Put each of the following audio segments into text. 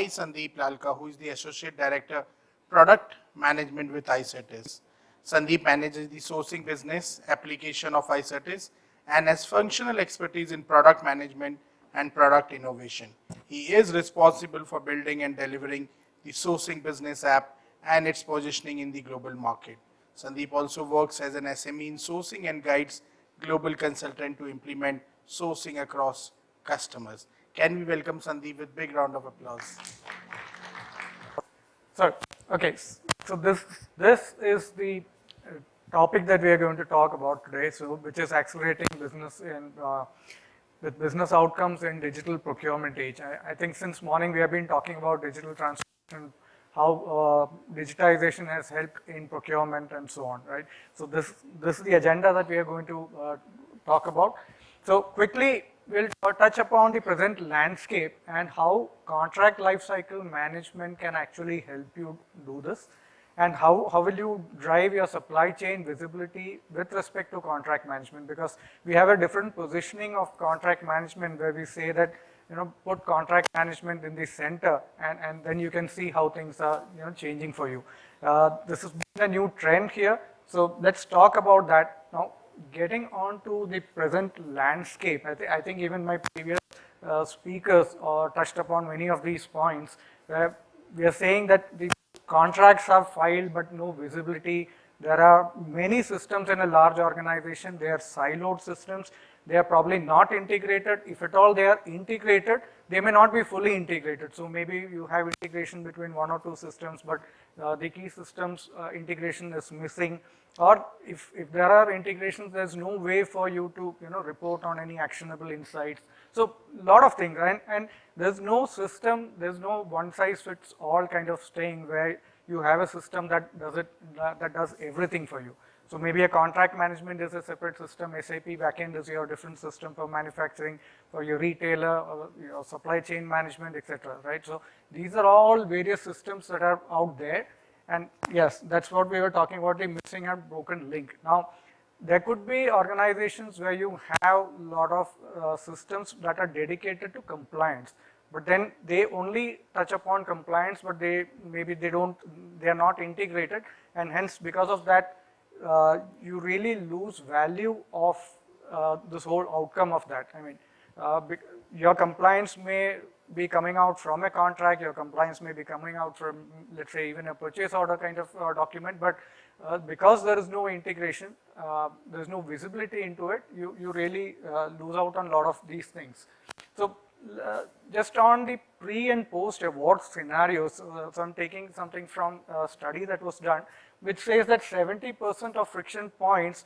Sandeep Lalka, who is the Associate Director, Product Management with Icertis. Sandeep manages the sourcing business application of Icertis and has functional expertise in product management and product innovation. He is responsible for building and delivering the sourcing business app and its positioning in the global market. Sandeep also works as an SME in sourcing and guides global consultant to implement sourcing across customers. Can we welcome Sandeep with big round of applause? So, okay, so this is the topic that we are going to talk about today, so which is accelerating business in with business outcomes in digital procurement age. I think since morning we have been talking about digital transformation, how digitization has helped in procurement and so on, right? So this is the agenda that we are going to talk about. So quickly, we'll touch upon the present landscape and how contract lifecycle management can actually help you do this, and how will you drive your supply chain visibility with respect to contract management, because we have a different positioning of contract management where we say that, put contract management in the center, and then you can see how things are, changing for you. This has been a new trend here, so let's talk about that now. Getting on to the present landscape, I think even my previous speakers touched upon many of these points, where we are saying that the contracts are filed but no visibility. There are many systems in a large organization. They are siloed systems. They are probably not integrated. If at all they are integrated, they may not be fully integrated. So maybe you have integration between one or two systems, but the key systems integration is missing. Or if there are integrations, there's no way for you to report on any actionable insights. So a lot of things, and there's no system, there's no one size fits all kind of thing where you have a system that does everything for you. So maybe a contract management is a separate system, SAP backend is your different system for manufacturing, for your retailer, or your supply chain management, etc. Right? So these are all various systems that are out there. And yes, that's what we were talking about, the missing and broken link. Now, there could be organizations where you have a lot of systems that are dedicated to compliance, but then they only touch upon compliance, but they are not integrated, and hence because of that, you really lose value of this whole outcome of that. I mean, your compliance may be coming out from a contract, your compliance may be coming out from, let's say, even a purchase order kind of document, but because there is no integration, there is no visibility into it, you really lose out on a lot of these things. So just on the pre and post award scenarios, so I'm taking something from a study that was done, which says that 70% of friction points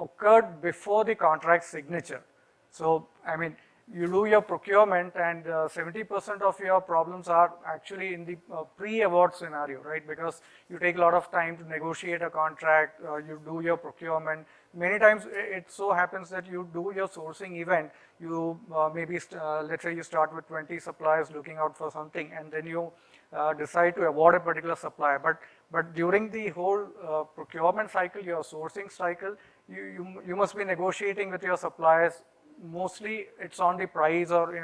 occurred before the contract signature. So, I mean, you do your procurement and 70% of your problems are actually in the pre-award scenario, right? Because you take a lot of time to negotiate a contract, you do your procurement. Many times it so happens that you do your sourcing event, you maybe, let's say you start with 20 suppliers looking out for something, and then you decide to award a particular supplier. But during the whole procurement cycle, your sourcing cycle, you must be negotiating with your suppliers. Mostly it's on the price or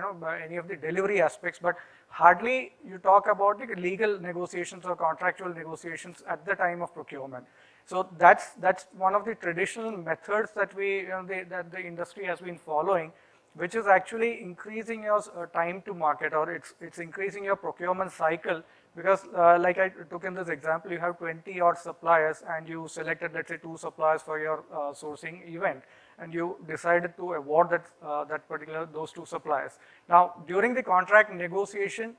any of the delivery aspects, but hardly you talk about the legal negotiations or contractual negotiations at the time of procurement. So that's one of the traditional methods that that the industry has been following, which is actually increasing your time to market, or it's increasing your procurement cycle. Because like I took in this example, you have 20 odd suppliers and you selected, let's say, 2 suppliers for your sourcing event, and you decided to award those 2 suppliers. Now, during the contract negotiation,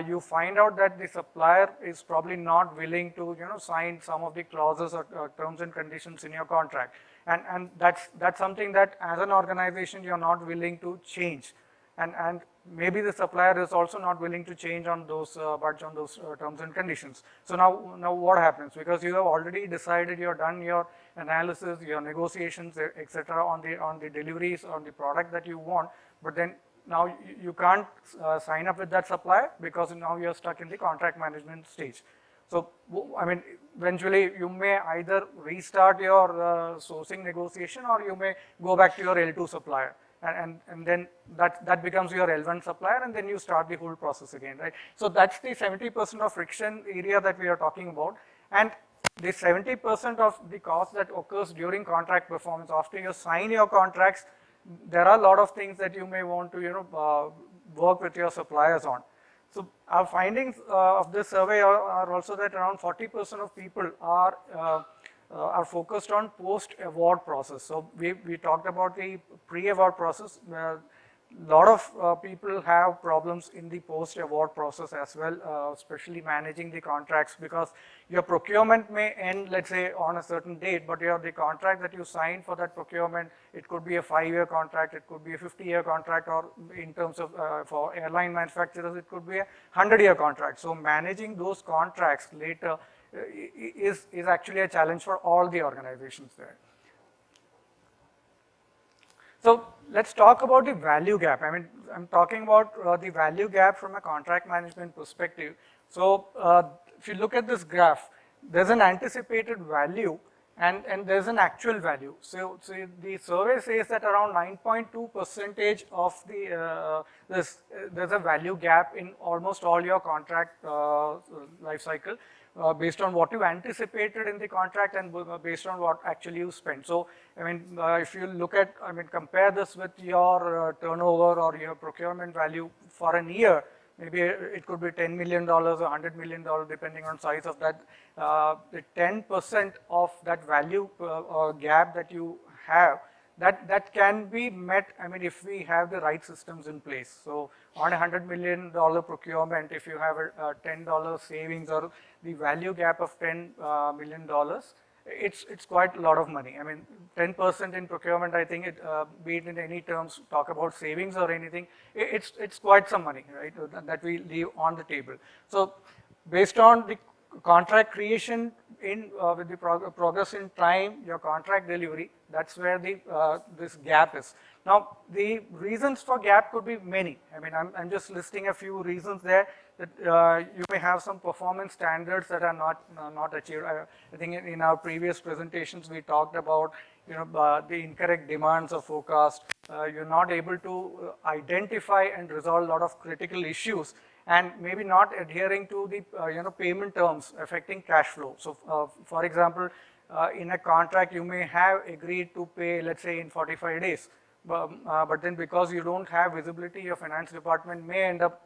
you find out that the supplier is probably not willing to sign some of the clauses or terms and conditions in your contract, and that's something that as an organization you're not willing to change, and maybe the supplier is also not willing to change on those budge on those terms and conditions. So now what happens? Because you have already decided, you've done your analysis, your negotiations, etc. on the deliveries on the product that you want, but then now you can't sign up with that supplier because now you're stuck in the contract management stage. So I mean, eventually you may either restart your sourcing negotiation, or you may go back to your L2 supplier. and then that becomes your L1 supplier, and then you start the whole process again, right? So that's the 70% of friction area that we are talking about, and the 70% of the cost that occurs during contract performance. After you sign your contracts, there are a lot of things that you may want to work with your suppliers on. So our findings of this survey are also that around 40% of people are focused on post-award process. So we talked about the pre-award process. A lot of people have problems in the post-award process as well, especially managing the contracts, because your procurement may end, let's say, on a certain date, but the contract that you sign for that procurement, it could be a 5-year contract, it could be a 50-year contract, or in terms of for airline manufacturers, it could be a 100-year contract. So managing those contracts later is actually a challenge for all the organizations there. So let's talk about the value gap. I mean, I'm talking about the value gap from a contract management perspective. So if you look at this graph, there's an anticipated value and there's an actual value. So the survey says that around 9.2% of the there's a value gap in almost all your contract life cycle. Based on what you anticipated in the contract and based on what actually you spent. So, I mean, if you look at, compare this with your turnover or your procurement value for an year, maybe it could be $10 million or $100 million, depending on size of that. The 10% of that value gap that you have, that can be met, if we have the right systems in place. So on a $100 million procurement, if you have a $10 savings or the value gap of $10 million, it's quite a lot of money. 10% in procurement, I think, be it in any terms, talk about savings or anything, it's quite some money, right, that we leave on the table. So based on the contract creation with the progress in time, your contract delivery, that's where this gap is. Now, the reasons for gap could be many. I'm just listing a few reasons there, that you may have some performance standards that are not achieved. I think in our previous presentations we talked about the incorrect demands of forecast. You're not able to identify and resolve a lot of critical issues, and maybe not adhering to the payment terms affecting cash flow. So for example, in a contract you may have agreed to pay, let's say, in 45 days, but then because you don't have visibility, your finance department may end up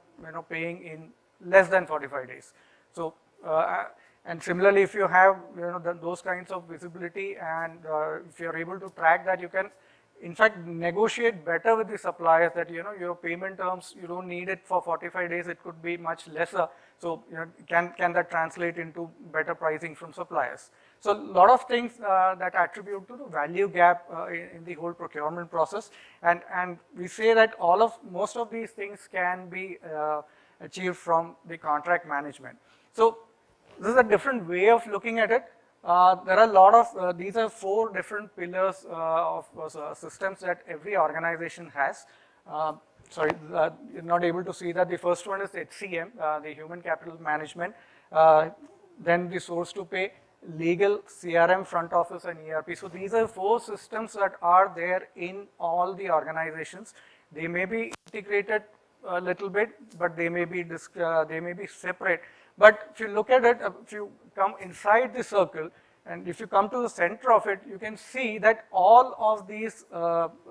paying in less than 45 days. So and similarly, if you have those kinds of visibility, and if you're able to track that, you can in fact negotiate better with the suppliers that your payment terms, you don't need it for 45 days, it could be much lesser. So can that translate into better pricing from suppliers? So a lot of things that attribute to the value gap in the whole procurement process, and we say that most of these things can be achieved from the contract management. So this is a different way of looking at it. There are a lot of, these are 4 different pillars of systems that every organization has. Sorry, you're not able to see that. The first one is HCM, the human capital management, then the source to pay, legal, CRM, front office, and ERP. So these are 4 systems that are there in all the organizations. They may be integrated a little bit, but they may be separate. But if you look at it, if you come inside the circle, and if you come to the center of it, you can see that all of these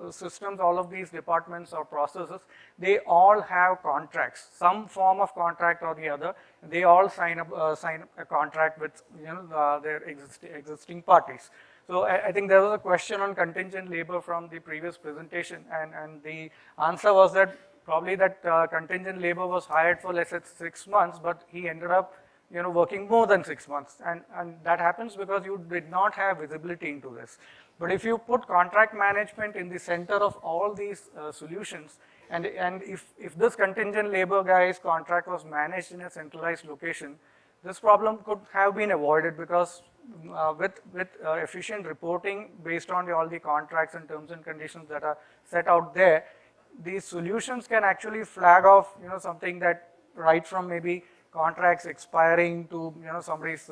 systems, all of these departments or processes, they all have contracts, some form of contract or the other. They all sign a contract with their existing parties. So I think there was a question on contingent labor from the previous presentation, and the answer was that probably that contingent labor was hired for, let's say, 6 months, but he ended up working more than 6 months, and that happens because you did not have visibility into this. But if you put contract management in the center of all these solutions, and if this contingent labor guy's contract was managed in a centralized location, this problem could have been avoided, because with efficient reporting based on all the contracts and terms and conditions that are set out there, these solutions can actually flag off something that, right from maybe contracts expiring to somebody's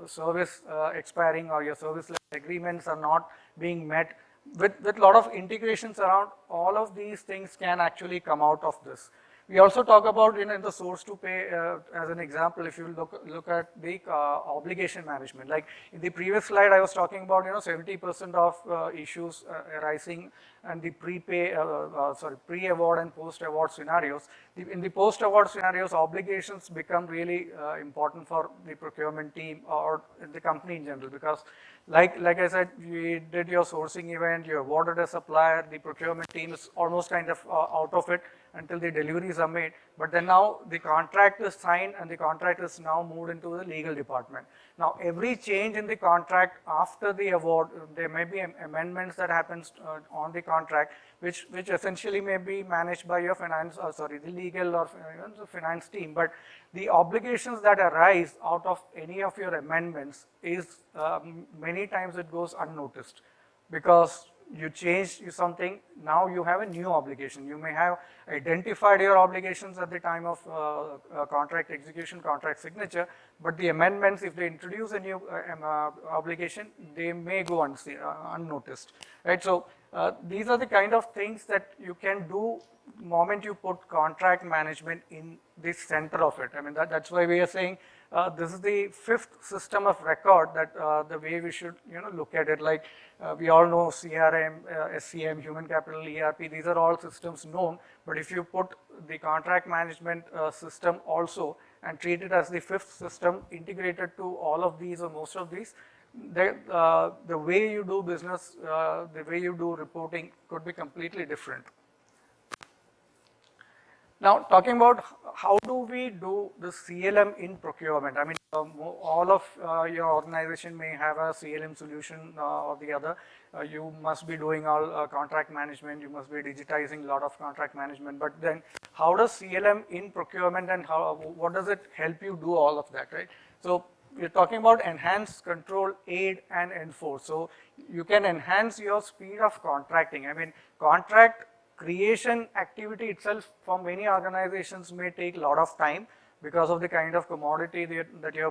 service expiring, or your service agreements are not being met. with a lot of integrations around, all of these things can actually come out of this. We also talk about, in the source to pay, as an example, if you look at the obligation management. Like in the previous slide, I was talking about 70% of issues arising and the pre-award and post-award scenarios. In the post-award scenarios, obligations become really important for the procurement team or the company in general, because like I said, you did your sourcing event, you awarded a supplier, the procurement team is almost kind of out of it until the deliveries are made. But then now the contract is signed and the contract is now moved into the legal department. Now every change in the contract after the award, there may be amendments that happens on the contract, which essentially may be managed by your the legal or the finance team. But the obligations that arise out of any of your amendments is many times it goes unnoticed, because you changed something, now you have a new obligation. You may have identified your obligations at the time of contract execution, contract signature, but the amendments, if they introduce a new obligation, they may go unnoticed, right? So these are the kind of things that you can do moment you put contract management in the center of it. I mean, that's why we are saying this is the fifth system of record that the way we should look at it. Like we all know CRM, SCM, human capital, ERP, these are all systems known, but if you put the contract management system also and treat it as the fifth system integrated to all of these or most of these, the way you do business, the way you do reporting could be completely different. Now, talking about how do we do the CLM in procurement? I mean, all of your organization may have a CLM solution or the other. You must be doing all contract management. You must be digitizing a lot of contract management. But then, how does CLM in procurement and what does it help you do all of that, right? So we're talking about enhance, control, aid, and enforce. So you can enhance your speed of contracting. I mean, contract creation activity itself for many organizations may take a lot of time because of the kind of commodity that you're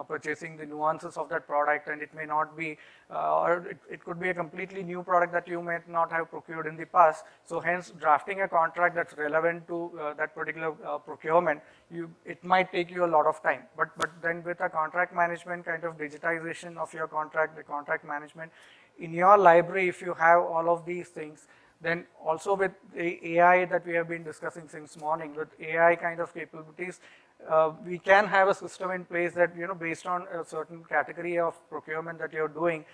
purchasing, the nuances of that product, and it may not be, or it could be a completely new product that you may not have procured in the past. So hence, drafting a contract that's relevant to that particular procurement, it might take you a lot of time. But then with a contract management kind of digitization of your contract, the contract management, in your library, if you have all of these things, then also with the AI that we have been discussing since morning, with AI kind of capabilities, we can have a system in place that, based on a certain category of procurement that you're doing,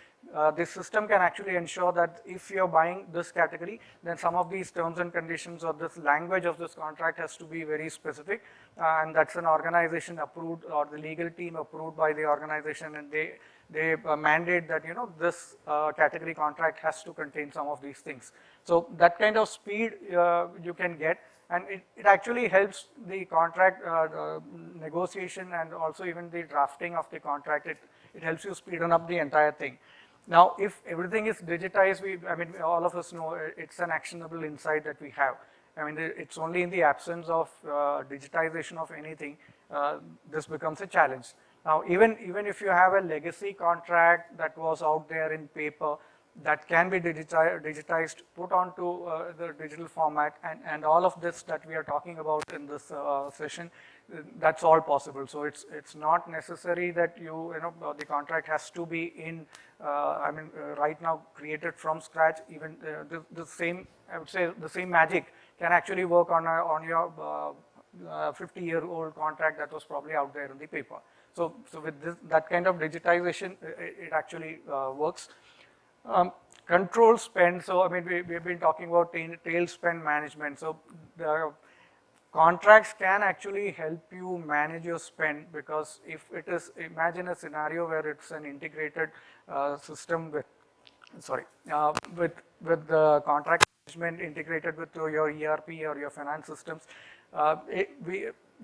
this system can actually ensure that if you're buying this category, then some of these terms and conditions or this language of this contract has to be very specific, and that's an organization approved or the legal team approved by the organization, and they mandate that this category contract has to contain some of these things. So that kind of speed you can get, and it actually helps the contract negotiation and also even the drafting of the contract. It helps you speeden up the entire thing. Now, if everything is digitized, I mean, all of us know it's an actionable insight that we have. I mean, it's only in the absence of digitization of anything, this becomes a challenge. Now, even if you have a legacy contract that was out there in paper, that can be digitized, put onto the digital format, and all of this that we are talking about in this session, that's all possible. So it's not necessary that the contract has to be in, right now created from scratch. Even the same, I would say, the same magic can actually work on your 50-year-old contract that was probably out there in the paper. So with that kind of digitization, it actually works. Control spend. So I mean, we've been talking about tail spend management. So the contracts can actually help you manage your spend, because if it is, imagine a scenario where it's an integrated system with the contract management integrated with your ERP or your finance systems.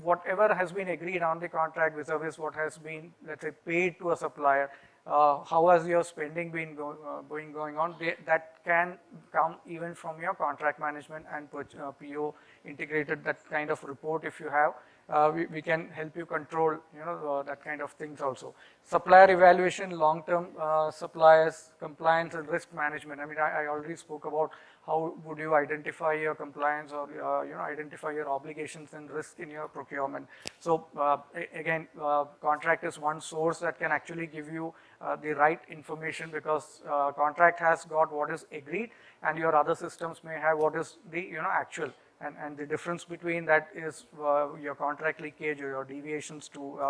Whatever has been agreed on the contract vis-a-vis what has been, let's say, paid to a supplier, how has your spending been going on, that can come even from your contract management and PO integrated, that kind of report if you have. we can help you control, that kind of things also. Supplier evaluation, long-term suppliers, compliance and risk management. I mean, I already spoke about how would you identify your compliance or identify your obligations and risk in your procurement. So again, contract is one source that can actually give you the right information, because contract has got what is agreed and your other systems may have what is the actual. And the difference between that is your contract leakage or your deviations to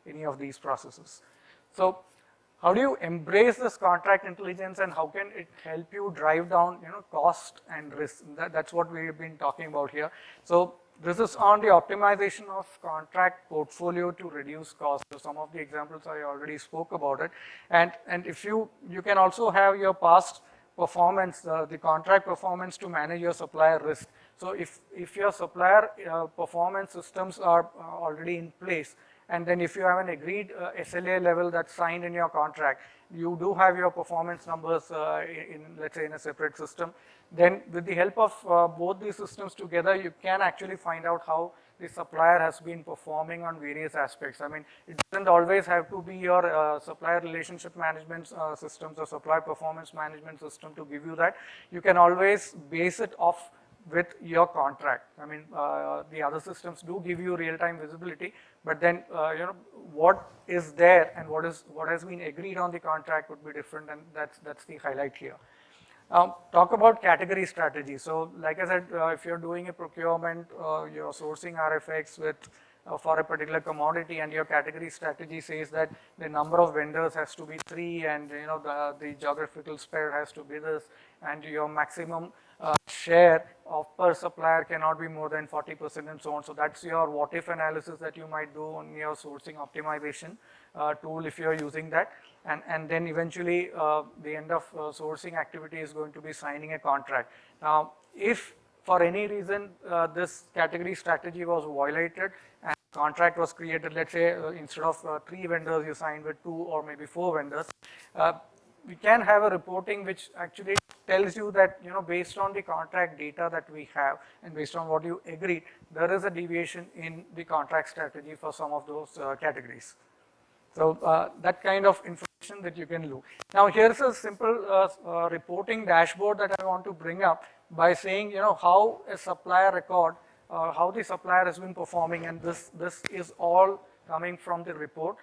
any of these processes. So how do you embrace this contract intelligence, and how can it help you drive down cost and risk? That's what we've been talking about here. So this is on the optimization of contract portfolio to reduce cost. So some of the examples I already spoke about it. And if you can also have your past performance, the contract performance to manage your supplier risk. So if your supplier performance systems are already in place, and then if you have an agreed SLA level that's signed in your contract, you do have your performance numbers let's say in a separate system, then with the help of both these systems together, you can actually find out how the supplier has been performing on various aspects. I mean, it doesn't always have to be your supplier relationship management systems or supplier performance management system to give you that. You can always base it off with your contract. I mean, the other systems do give you real-time visibility, but then what is there and what has been agreed on the contract would be different, and that's the highlight here. Talk about category strategy. So like I said, if you're doing a procurement, you're sourcing RFX with for a particular commodity, and your category strategy says that the number of vendors has to be 3, and the geographical spread has to be this, and your maximum share of per supplier cannot be more than 40% and so on. So that's your what if analysis that you might do on your sourcing optimization tool if you're using that. And then eventually the end of sourcing activity is going to be signing a contract. Now, if for any reason this category strategy was violated and contract was created, let's say instead of 3 vendors you signed with 2 or maybe 4 vendors, we can have a reporting which actually tells you that based on the contract data that we have and based on what you agreed, there is a deviation in the contract strategy for some of those categories. So that kind of information that you can do. Now here's a simple reporting dashboard that I want to bring up by saying how a supplier record, how the supplier has been performing, and this is all coming from the report.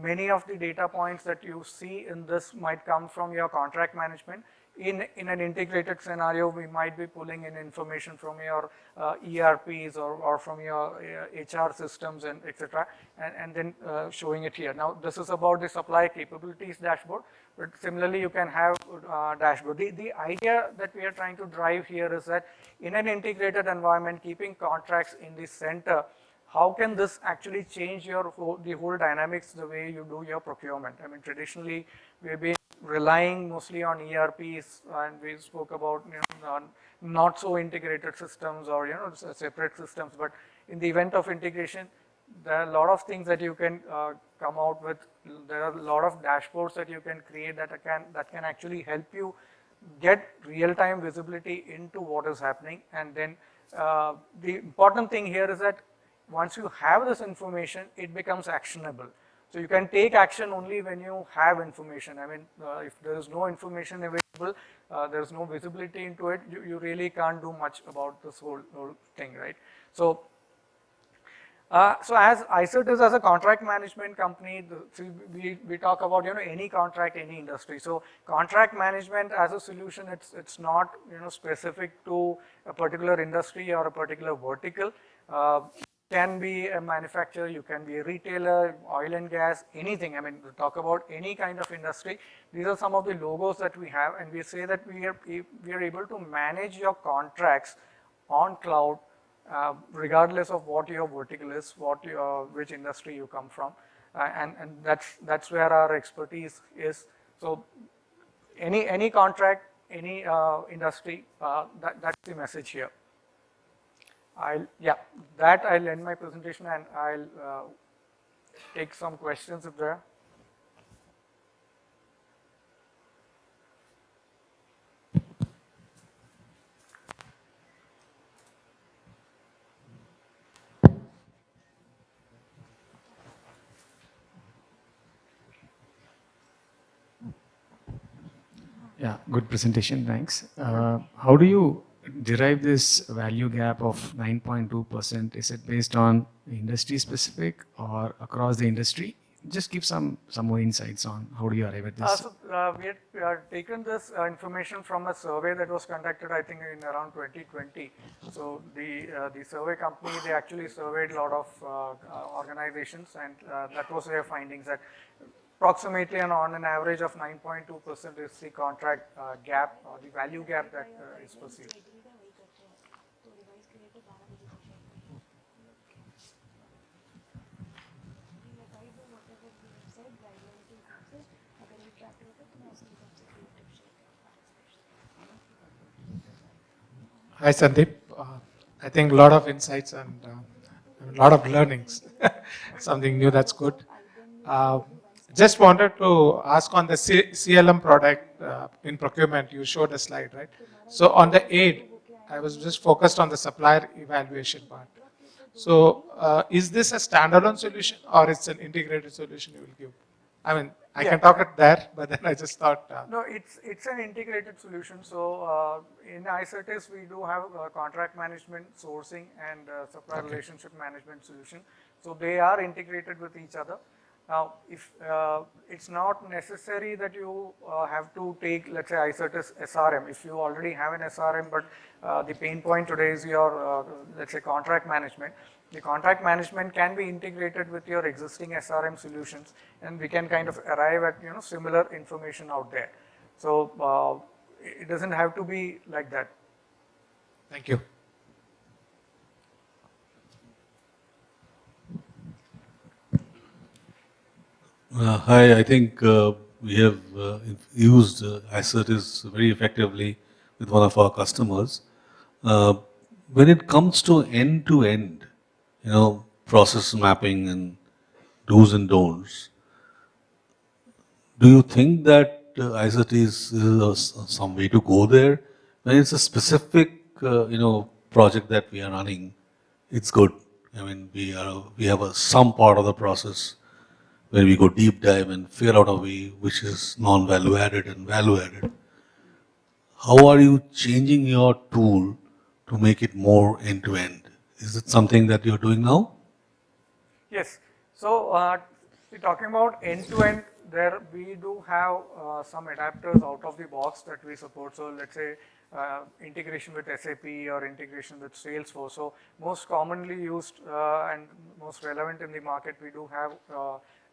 Many of the data points that you see in this might come from your contract management. In an integrated scenario, we might be pulling in information from your ERPs or from your HR systems and etc. and then showing it here. Now this is about the supply capabilities dashboard, but similarly you can have dashboard. The idea that we are trying to drive here is that in an integrated environment, keeping contracts in the center, how can this actually change the whole dynamics the way you do your procurement? I mean, traditionally we've been relying mostly on ERPs, and we spoke about not so integrated systems or separate systems. But in the event of integration, there are a lot of things that you can come out with. There are a lot of dashboards that you can create that can actually help you get real-time visibility into what is happening. And then the important thing here is that once you have this information, it becomes actionable. So you can take action only when you have information. I mean, if there is no information available, there is no visibility into it, you really can't do much about this whole thing, right? So, so as Icertis as a contract management company, we talk about any contract, any industry. So contract management as a solution, it's not specific to a particular industry or a particular vertical. Can be a manufacturer, you can be a retailer, oil and gas, anything. I mean, we talk about any kind of industry. These are some of the logos that we have, and we say that we are able to manage your contracts on cloud, regardless of what your vertical is, which industry you come from, and that's where our expertise is. So any contract, any industry, that's the message here. I'll end my presentation, and I'll take some questions if there are. Yeah, good presentation, thanks. How do you derive this value gap of 9.2%? Is it based on industry specific or across the industry? Just give some more insights on how do you arrive at this. We had taken this information from a survey that was conducted, I think, in around 2020. So the survey company, they actually surveyed a lot of organizations, and that was their findings, that approximately on an average of 9.2% is the contract gap or the value gap that is perceived. Hi Sandeep, I think a lot of insights and a lot of learnings, something new, that's good. Just wanted to ask on the CLM product in procurement, you showed a slide, right? So on the aid, I was just focused on the supplier evaluation part. So is this a standalone solution or it's an integrated solution you will give? I mean, I can talk it there, but then I just thought... No, it's an integrated solution. So in Icertis, we do have contract management, sourcing, and supplier relationship management solution. So they are integrated with each other. Now, if it's not necessary that you have to take, let's say, Icertis SRM. If you already have an SRM, but the pain point today is your, let's say, contract management. The contract management can be integrated with your existing SRM solutions, and we can kind of arrive at similar information out there. So it doesn't have to be like that. Thank you. Hi, I think we have used Icertis very effectively with one of our customers. When it comes to end-to-end, process mapping and do's and don'ts, do you think that Icertis is some way to go there? When it's a specific, project that we are running, it's good. I mean, we have some part of the process where we go deep dive and figure out a way which is non-value added and value added. How are you changing your tool to make it more end-to-end? Is it something that you're doing now? Yes. So talking about end-to-end, there we do have some adapters out of the box that we support. So let's say integration with SAP or integration with Salesforce. So most commonly used and most relevant in the market, we do have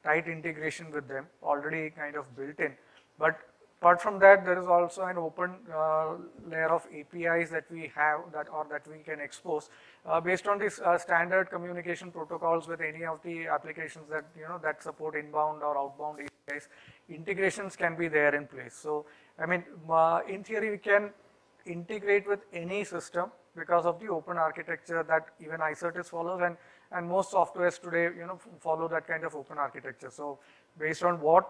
tight integration with them already kind of built in. But apart from that, there is also an open layer of APIs that we have that we can expose based on these standard communication protocols with any of the applications that that support inbound or outbound APIs. Integrations can be there in place. So I mean, in theory, we can integrate with any system because of the open architecture that even Icertis follows, and most softwares today follow that kind of open architecture. So based on what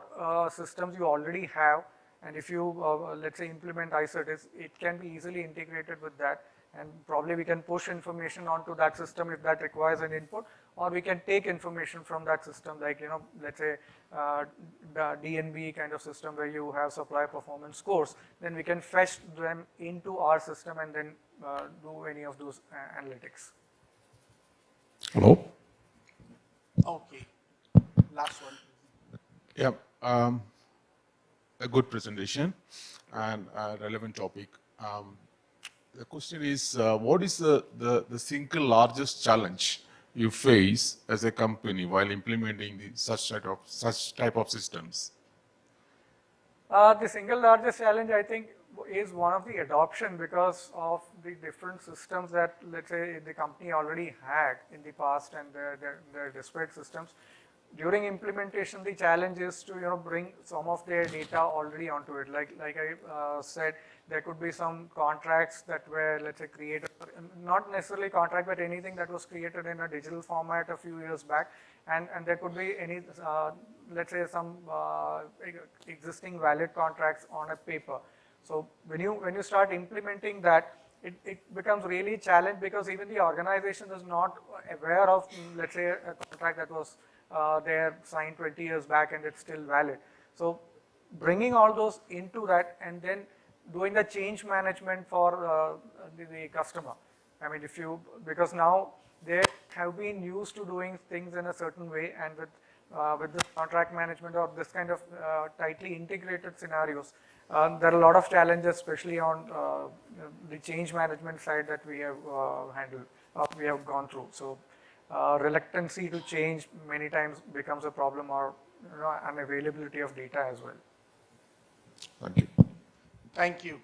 systems you already have, and if you let's say implement Icertis, it can be easily integrated with that, and probably we can push information onto that system if that requires an input, or we can take information from that system, like let's say the DNB kind of system where you have supplier performance scores. Then we can fetch them into our system and then do any of those analytics. Hello. Okay. Last one. Yeah. A good presentation and a relevant topic. The question is, what is the single largest challenge you face as a company while implementing such type of systems? The single largest challenge, I think, is one of the adoption, because of the different systems that, let's say, the company already had in the past and their disparate systems. During implementation, the challenge is to bring some of their data already onto it. Like I said, there could be some contracts that were, let's say, created, not necessarily contract, but anything that was created in a digital format a few years back, and there could be any, let's say, some existing valid contracts on a paper. So when you start implementing that, it becomes really challenging, because even the organization is not aware of, let's say, a contract that was there signed 20 years back and it's still valid. So bringing all those into that and then doing the change management for the customer. I mean, because now they have been used to doing things in a certain way, and with this contract management or this kind of tightly integrated scenarios, there are a lot of challenges, especially on the change management side that we have handled, we have gone through. So reluctancy to change many times becomes a problem, or unavailability of data as well. Thank you. Thank you.